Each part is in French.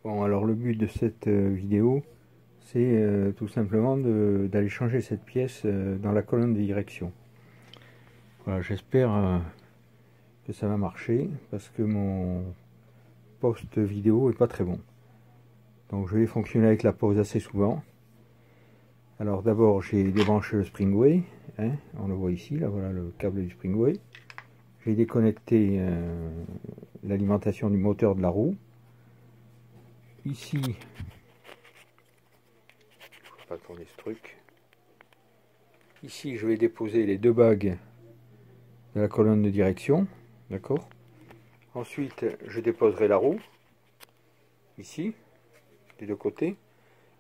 Bon, alors le but de cette vidéo, c'est tout simplement d'aller changer cette pièce dans la colonne de direction. Voilà, j'espère que ça va marcher, parce que mon post vidéo est pas très bon. Donc je vais fonctionner avec la pause assez souvent. Alors d'abord j'ai débranché le Springway, hein, on le voit ici, là voilà le câble du Springway. J'ai déconnecté l'alimentation du moteur de la roue. Ici, je ne peux pas tourner ce truc. Ici, je vais déposer les deux bagues de la colonne de direction, d'accord. Ensuite, je déposerai la roue, ici, des deux côtés.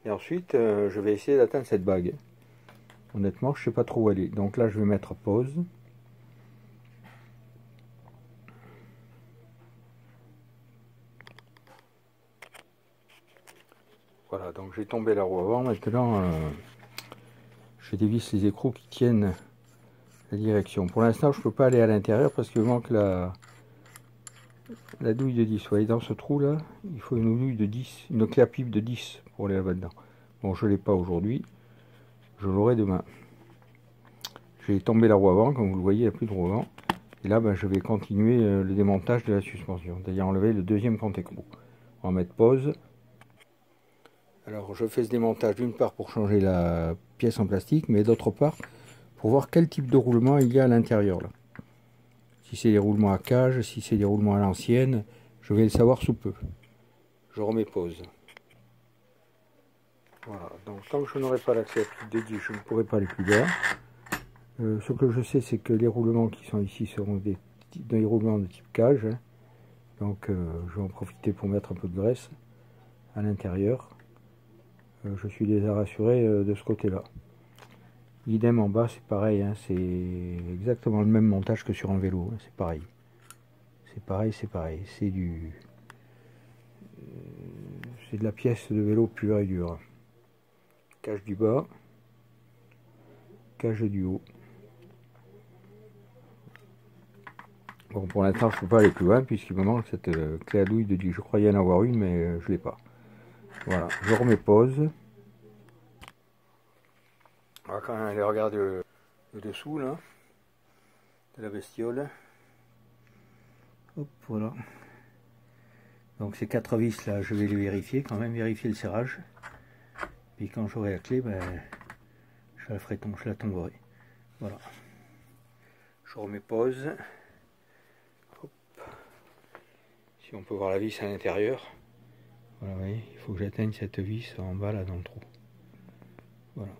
Et ensuite, je vais essayer d'atteindre cette bague. Honnêtement, je ne sais pas trop où elle est. Donc là, je vais mettre pause. Voilà, donc j'ai tombé la roue avant. Maintenant, je dévisse les écrous qui tiennent la direction. Pour l'instant, je ne peux pas aller à l'intérieur parce qu'il manque la douille de 10. Vous voyez, dans ce trou là, il faut une douille de 10, une clé à pipe de 10 pour aller là-dedans. Bon, je ne l'ai pas aujourd'hui, je l'aurai demain. J'ai tombé la roue avant, comme vous le voyez, il n'y a plus de roue avant. Et là, ben, je vais continuer le démontage de la suspension, c'est-à-dire enlever le deuxième grand écrou. On va mettre pause. Alors, je fais ce démontage d'une part pour changer la pièce en plastique, mais d'autre part pour voir quel type de roulement il y a à l'intérieur là. Si c'est des roulements à cage, si c'est des roulements à l'ancienne, je vais le savoir sous peu. Je remets pause. Voilà, donc tant que je n'aurai pas l'accès à la petite de 10, je ne pourrai pas aller plus bas. Ce que je sais, c'est que les roulements qui sont ici seront des roulements de type cage. Hein. Donc je vais en profiter pour mettre un peu de graisse à l'intérieur. Je suis déjà rassuré de ce côté-là. Idem en bas, c'est pareil, hein, c'est exactement le même montage que sur un vélo, hein, c'est pareil. C'est pareil, c'est pareil. C'est de la pièce de vélo pure et dure. Cage du bas, cage du haut. Bon, pour l'instant, je ne peux pas aller plus loin puisqu'il me manque cette clé à douille de 10. Je croyais en avoir une, mais je ne l'ai pas. Voilà, je remets pause. On va quand même aller regarder le dessous là, de la bestiole. Hop, voilà. Donc ces 4 vis là, je vais les vérifier, quand même vérifier le serrage. Puis quand j'aurai la clé, ben, je la tomberai. Voilà. Je remets pause. Hop. Si on peut voir la vis à l'intérieur. Voilà, vous voyez, il faut que j'atteigne cette vis en bas là dans le trou. Voilà.